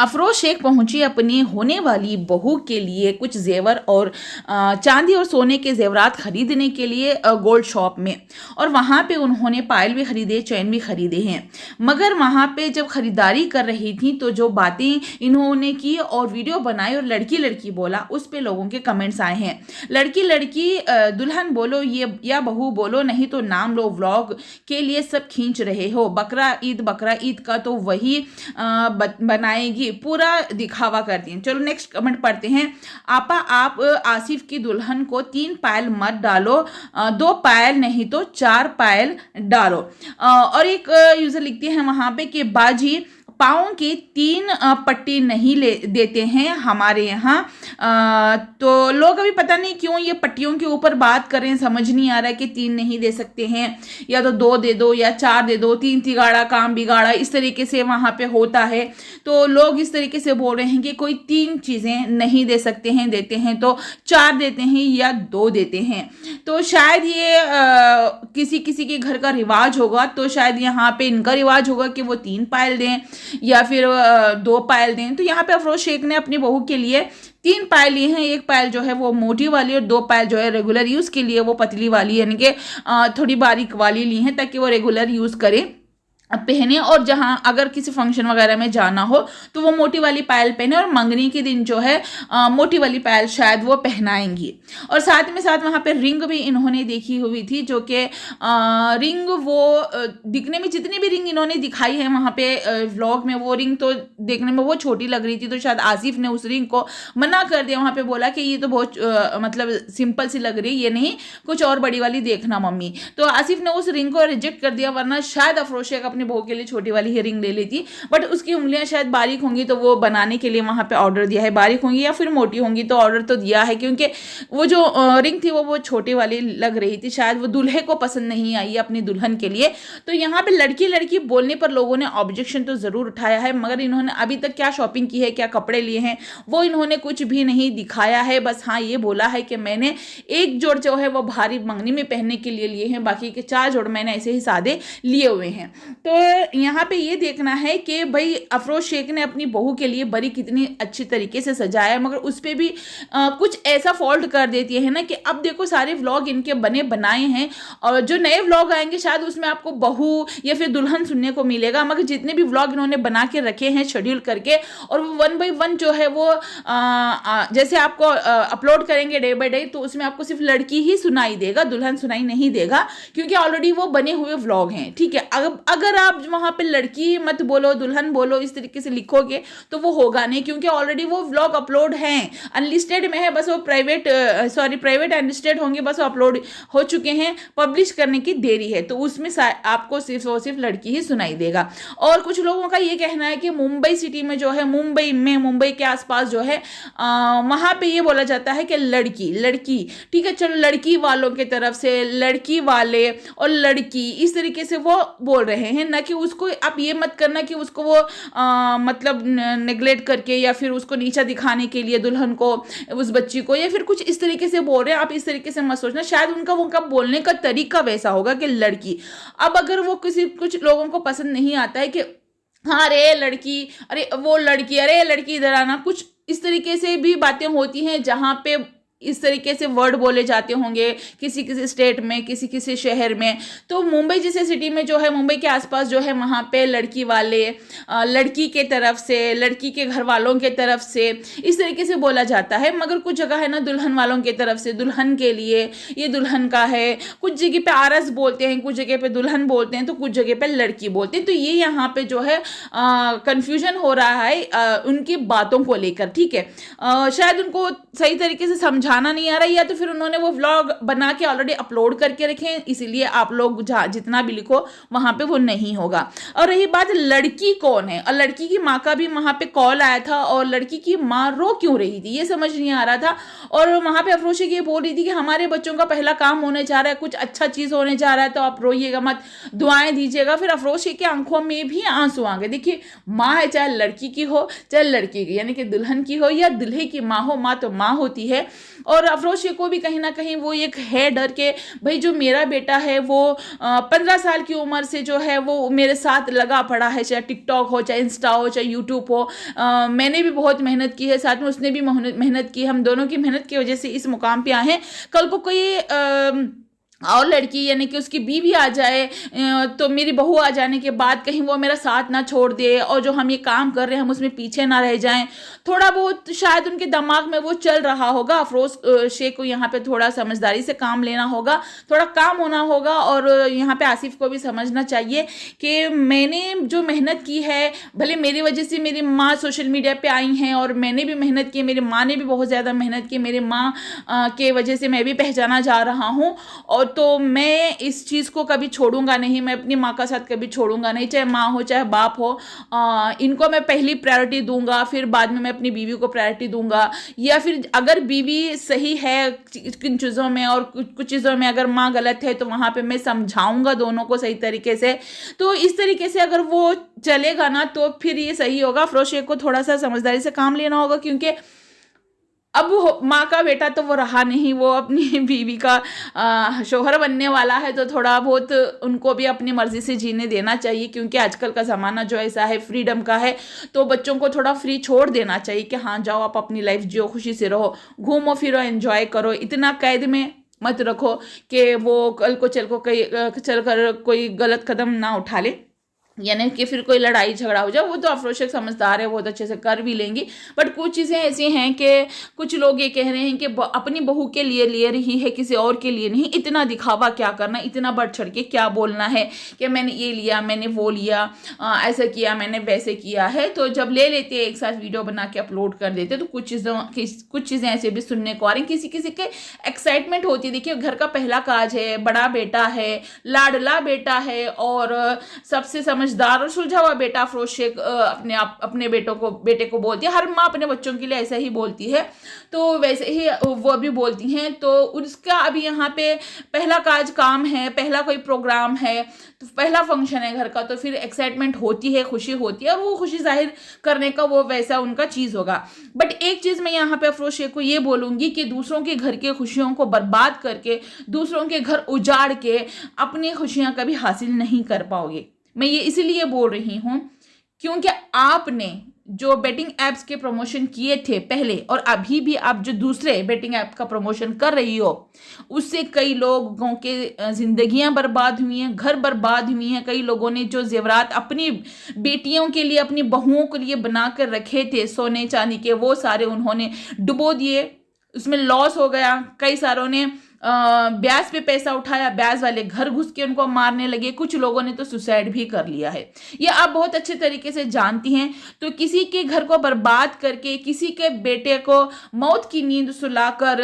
अफरोज शेख पहुंची अपनी होने वाली बहू के लिए कुछ जेवर और चांदी और सोने के जेवरात खरीदने के लिए गोल्ड शॉप में। और वहां पे उन्होंने पायल भी खरीदे, चैन भी खरीदे हैं। मगर वहां पे जब खरीदारी कर रही थी तो जो बातें इन्होंने की और वीडियो बनाई और लड़की लड़की बोला, उस पे लोगों के कमेंट्स आए हैं। लड़की लड़की दुल्हन बोलो ये या बहू बोलो, नहीं तो नाम लो, व्लॉग के लिए सब खींच रहे हो। बकरा ईद का तो वही बनाएगी, पूरा दिखावा करती हैं। चलो नेक्स्ट कमेंट पढ़ते हैं। आपा आप आसिफ की दुल्हन को 3 पायल मत डालो, 2 पायल नहीं तो 4 पायल डालो। और एक यूजर लिखते हैं वहां पे कि बाजी पाँव की 3 पट्टी नहीं ले देते हैं हमारे यहाँ। तो लोग अभी पता नहीं क्यों ये पट्टियों के ऊपर बात करें, समझ नहीं आ रहा है कि 3 नहीं दे सकते हैं, या तो 2 दे दो या 4 दे दो। 3 तिगाड़ा काम बिगाड़ा, इस तरीके से वहाँ पे होता है। तो लोग इस तरीके से बोल रहे हैं कि कोई 3 चीज़ें नहीं दे सकते हैं, देते हैं तो 4 देते हैं या 2 देते हैं। तो शायद ये किसी किसी के घर का रिवाज होगा, तो शायद यहाँ पे इनका रिवाज होगा कि वो 3 पायल दें या फिर 2 पायल दें। तो यहाँ पे अफरोज शेख ने अपनी बहू के लिए 3 पायल लिए हैं। 1 पायल जो है वो मोटी वाली और 2 पायल जो है रेगुलर यूज के लिए वो पतली वाली, यानी कि थोड़ी बारीक वाली ली हैं, ताकि वो रेगुलर यूज करें, पहने। और जहां अगर किसी फंक्शन वगैरह में जाना हो तो वो मोटी वाली पायल पहने, और मंगनी के दिन जो है मोटी वाली पायल शायद वो पहनाएंगी। और साथ में साथ वहां पे रिंग भी इन्होंने देखी हुई थी, जो कि रिंग वो दिखने में जितनी भी रिंग इन्होंने दिखाई है वहां पे व्लॉग में, वो रिंग तो देखने में वो छोटी लग रही थी। तो शायद आसिफ ने उस रिंग को मना कर दिया, वहां पे बोला कि ये तो बहुत मतलब सिंपल सी लग रही है, ये नहीं, कुछ और बड़ी वाली देखना मम्मी। तो आसिफ ने उस रिंग को रिजेक्ट कर दिया, वरना शायद अफरोज शेख अपनी बहू के लिए छोटी वाली ही रिंग ले लेती। बट उसकी उंगलियां शायद बारीक होंगी, तो वो बनाने के लिए वहां पे ऑर्डर दिया है। बारीक होंगी या फिर मोटी होंगी तो ऑर्डर तो दिया है, क्योंकि वो जो रिंग थी वो छोटी वाली लग रही थी। शायद वो दूल्हे को पसंद नहीं आई अपनी दुल्हन के लिए। तो यहाँ पे लड़की लड़की बोलने पर लोगों ने ऑब्जेक्शन तो जरूर उठाया है, मगर इन्होंने अभी तक क्या शॉपिंग की है, क्या कपड़े लिए हैं, वो इन्होंने कुछ भी नहीं दिखाया है। बस हाँ ये बोला है कि मैंने 1 जोड़ जो है वो भारी मंगनी में पहनने के लिए लिए हैं, बाकी के 4 जोड़ मैंने ऐसे ही सादे लिए हुए हैं। तो यहाँ पे ये देखना है कि भाई अफरोज शेख ने अपनी बहू के लिए बरी कितनी अच्छी तरीके से सजाया, मगर उस पर भी कुछ ऐसा फॉल्ट कर देती है ना कि अब देखो सारे व्लॉग इनके बने बनाए हैं, और जो नए व्लॉग आएंगे शायद उसमें आपको बहू या फिर दुल्हन सुनने को मिलेगा, मगर जितने भी व्लॉग इन्होंने बना के रखे हैं शेड्यूल करके, और वो 1 by 1 जो है वो जैसे आपको अपलोड करेंगे डे बाय डे, तो उसमें आपको सिर्फ लड़की ही सुनाई देगा, दुल्हन सुनाई नहीं देगा, क्योंकि ऑलरेडी वो बने हुए व्लॉग हैं। ठीक है, अगर आप वहां पे लड़की मत बोलो दुल्हन बोलो इस तरीके से लिखोगे तो वो होगा नहीं, क्योंकि ऑलरेडी वो व्लॉग अपलोड हैं, अनलिस्टेड में है, बस वो प्राइवेट अनलिस्टेड होंगे, बस वो अपलोड हो चुके हैं, पब्लिश करने की देरी है, तो उसमें आपको सिर्फ लड़की ही सुनाई देगा। और कुछ लोगों का ये कहना है कि मुंबई सिटी में जो है, मुंबई के आसपास जो है वहां पे ये बोला जाता है कि लड़की ठीक है, चलो लड़की वालों की तरफ से लड़की वाले और लड़की इस तरीके से वो बोल रहे हैं, ना कि उसको आप ये मत करना कि उसको वो मतलब नेग्लेक्ट करके या फिर उसको नीचा दिखाने के लिए दुल्हन को, उस बच्ची को, या फिर कुछ इस तरीके से बोल रहे हैं। आप इस तरीके से मत सोचना, शायद उनका बोलने का तरीका वैसा होगा कि लड़की। अब अगर वो कुछ लोगों को पसंद नहीं आता है कि हाँ अरे लड़की, अरे वो लड़की, अरे लड़की इधर आना, कुछ इस तरीके से भी बातें होती हैं जहां पे इस तरीके से वर्ड बोले जाते होंगे किसी किसी स्टेट में, किसी किसी शहर में। तो मुंबई जैसे सिटी में जो है, मुंबई के आसपास जो है, वहाँ पे लड़की वाले लड़की के तरफ से, लड़की के घर वालों के तरफ से इस तरीके से बोला जाता है। मगर कुछ जगह है ना दुल्हन वालों के तरफ से, दुल्हन के लिए, ये दुल्हन का है। कुछ जगह पे आरस बोलते हैं, कुछ जगह पे दुल्हन बोलते हैं, तो कुछ जगह पे लड़की बोलते हैं। तो ये यहाँ पे जो है कंफ्यूजन हो रहा है उनकी बातों को लेकर। ठीक है, शायद उनको सही तरीके से समझाना नहीं आ रहा है, या तो फिर उन्होंने वो व्लॉग बना के ऑलरेडी अपलोड करके रखे हैं, इसीलिए आप लोग जितना भी लिखो वहां पे वो नहीं होगा। और रही बात लड़की कौन है, और लड़की की माँ का भी वहां पे कॉल आया था, और लड़की की माँ रो क्यों रही थी ये समझ नहीं आ रहा था। और वहां पे अफरोज शेख ये बोल रही थी कि हमारे बच्चों का पहला काम होने जा रहा है, कुछ अच्छा चीज होने जा रहा है, तो आप रोइएगा मत, दुआएं दीजिएगा। फिर अफरोज शेख की आंखों में भी आंसू आ गए। देखिए, माँ है, चाहे लड़की की हो चाहे लड़की की, यानी कि दुल्हन की हो या दुल्हे की माँ हो, माँ तो माँ होती है। और अफरोज शेख को भी कहीं ना कहीं वो एक है डर के भाई जो मेरा बेटा है वो 15 साल की उम्र से जो है वो मेरे साथ लगा पड़ा है, चाहे टिकटॉक हो, चाहे इंस्टा हो, चाहे यूट्यूब हो। मैंने भी बहुत मेहनत की है, साथ में उसने भी मेहनत की, हम दोनों की मेहनत की वजह से इस मुकाम पे आए हैं। कल को कोई और लड़की यानी कि उसकी बीवी आ जाए तो मेरी बहू आ जाने के बाद कहीं वो मेरा साथ ना छोड़ दे और जो हम ये काम कर रहे हैं हम उसमें पीछे ना रह जाएं। थोड़ा बहुत शायद उनके दिमाग में वो चल रहा होगा। अफरोज शेख को यहाँ पे थोड़ा समझदारी से काम लेना होगा, थोड़ा काम होना होगा। और यहाँ पे आसिफ को भी समझना चाहिए कि मैंने जो मेहनत की है, भले मेरी वजह से मेरी माँ सोशल मीडिया पे आई हैं और मैंने भी मेहनत की, मेरी माँ ने भी बहुत ज़्यादा मेहनत की, मेरी माँ के वजह से मैं भी पहचाना जा रहा हूँ। और तो मैं इस चीज़ को कभी छोड़ूंगा नहीं, मैं अपनी माँ का साथ कभी छोड़ूंगा नहीं, चाहे माँ हो चाहे बाप हो। इनको मैं पहली प्रायोरिटी दूंगा, फिर बाद में मैं अपनी बीवी को प्रायोरिटी दूंगा। या फिर अगर बीवी सही है किन चीज़ों में और कुछ चीज़ों में अगर माँ गलत है तो वहाँ पे मैं समझाऊंगा दोनों को सही तरीके से। तो इस तरीके से अगर वो चलेगा ना तो फिर ये सही होगा। अफरोज शेख को थोड़ा सा समझदारी से काम लेना होगा, क्योंकि अब माँ का बेटा तो वो रहा नहीं, वो अपनी बीवी का शोहर बनने वाला है। तो थोड़ा बहुत उनको भी अपनी मर्जी से जीने देना चाहिए, क्योंकि आजकल का ज़माना जो ऐसा है फ्रीडम का है। तो बच्चों को थोड़ा फ्री छोड़ देना चाहिए कि हाँ जाओ आप अपनी लाइफ जियो, खुशी से रहो, घूमो फिरो, एंजॉय करो। इतना कैद में मत रखो कि वो कल को चल कर कोई गलत कदम ना उठा ले, यानी कि फिर कोई लड़ाई झगड़ा हो जाए। वो तो अफरोज शेख समझदार है, बहुत अच्छे से कर भी लेंगी। बट कुछ चीज़ें ऐसी हैं कि कुछ लोग ये कह रहे हैं कि अपनी बहू के लिए ले रही है, किसी और के लिए नहीं। इतना दिखावा क्या करना, इतना बढ़ चढ़ के क्या बोलना है कि मैंने ये लिया, मैंने वो लिया, ऐसा किया, मैंने वैसे किया है। तो जब ले लेते हैं एक साथ वीडियो बना के अपलोड कर देते तो कुछ चीज़ें ऐसे भी सुनने को आ रही। किसी किसी के एक्साइटमेंट होती है। देखिए घर का पहला काज है, बड़ा बेटा है, लाडला बेटा है और सबसे समझदार और सुलझा हुआ बेटा अफरोज शेख अपने बेटे को बोलती है। हर माँ अपने बच्चों के लिए ऐसा ही बोलती है, तो वैसे ही वो भी बोलती हैं। तो उसका अभी यहाँ पे पहला काम है, पहला कोई प्रोग्राम है, तो पहला फंक्शन है घर का, तो फिर एक्साइटमेंट होती है, खुशी होती है और वो खुशी जाहिर करने का वो वैसा उनका चीज़ होगा। बट एक चीज़ मैं यहाँ पे अफरोज शेख को ये बोलूँगी कि दूसरों के घर के खुशियों को बर्बाद करके, दूसरों के घर उजाड़ के अपनी खुशियाँ कभी हासिल नहीं कर पाओगे। मैं ये इसीलिए बोल रही हूँ क्योंकि आपने जो बेटिंग ऐप्स के प्रमोशन किए थे पहले और अभी भी आप जो दूसरे बेटिंग ऐप का प्रमोशन कर रही हो, उससे कई लोगों के जिंदगियां बर्बाद हुई हैं, घर बर्बाद हुई हैं। कई लोगों ने जो जेवरात अपनी बेटियों के लिए, अपनी बहुओं के लिए बना कर रखे थे सोने चांदी के, वो सारे उन्होंने डुबो दिए, उसमें लॉस हो गया। कई सारों ने ब्याज पे पैसा उठाया, ब्याज वाले घर घुस के उनको मारने लगे, कुछ लोगों ने तो सुसाइड भी कर लिया है। ये आप बहुत अच्छे तरीके से जानती हैं। तो किसी के घर को बर्बाद करके, किसी के बेटे को मौत की नींद सुलाकर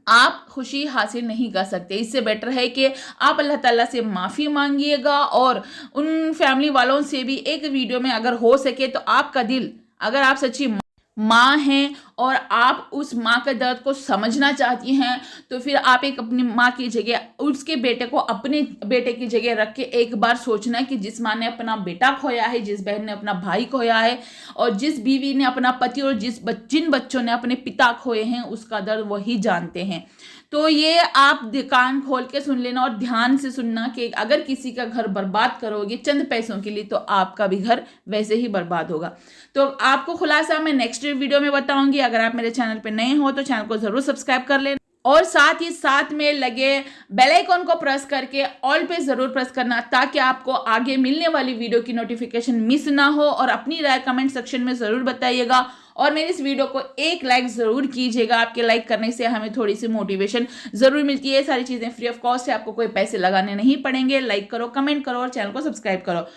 आप खुशी हासिल नहीं कर सकते। इससे बेटर है कि आप अल्लाह ताला से माफ़ी मांगिएगा और उन फैमिली वालों से भी एक वीडियो में अगर हो सके तो आपका दिल, अगर आप सच्ची माँ हैं और आप उस माँ के दर्द को समझना चाहती हैं, तो फिर आप एक अपनी माँ की जगह उसके बेटे को अपने बेटे की जगह रख के एक बार सोचना कि जिस माँ ने अपना बेटा खोया है, जिस बहन ने अपना भाई खोया है और जिस बीवी ने अपना पति और जिन बच्चों ने अपने पिता खोए हैं, उसका दर्द वही जानते हैं। तो ये आप कान खोल के सुन लेना और ध्यान से सुनना कि अगर किसी का घर बर्बाद करोगे चंद पैसों के लिए तो आपका भी घर वैसे ही बर्बाद होगा। तो आपको खुलासा मैं नेक्स्ट वीडियो में बताऊंगी। अगर आप मेरे चैनल पे नए हो तो चैनल को जरूर सब्सक्राइब कर लेना और साथ ही साथ में लगे बेल आइकॉन को प्रेस करके ऑल पे जरूर प्रेस करना, ताकि आपको आगे मिलने वाली वीडियो की नोटिफिकेशन मिस ना हो। और अपनी राय कमेंट सेक्शन में जरूर बताइएगा और मेरे इस वीडियो को एक लाइक जरूर कीजिएगा। आपके लाइक करने से हमें थोड़ी सी मोटिवेशन जरूर मिलती है। सारी चीजें फ्री ऑफ कॉस्ट है, आपको कोई पैसे लगाने नहीं पड़ेंगे। लाइक करो, कमेंट करो और चैनल को सब्सक्राइब करो।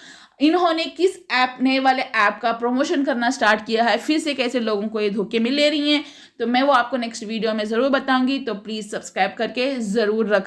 इन्होंने किस ऐप, नए वाले ऐप का प्रमोशन करना स्टार्ट किया है, फिर से कैसे लोगों को ये धोखे में ले रही हैं, तो मैं वो आपको नेक्स्ट वीडियो में जरूर बताऊंगी। तो प्लीज सब्सक्राइब करके जरूर रखना।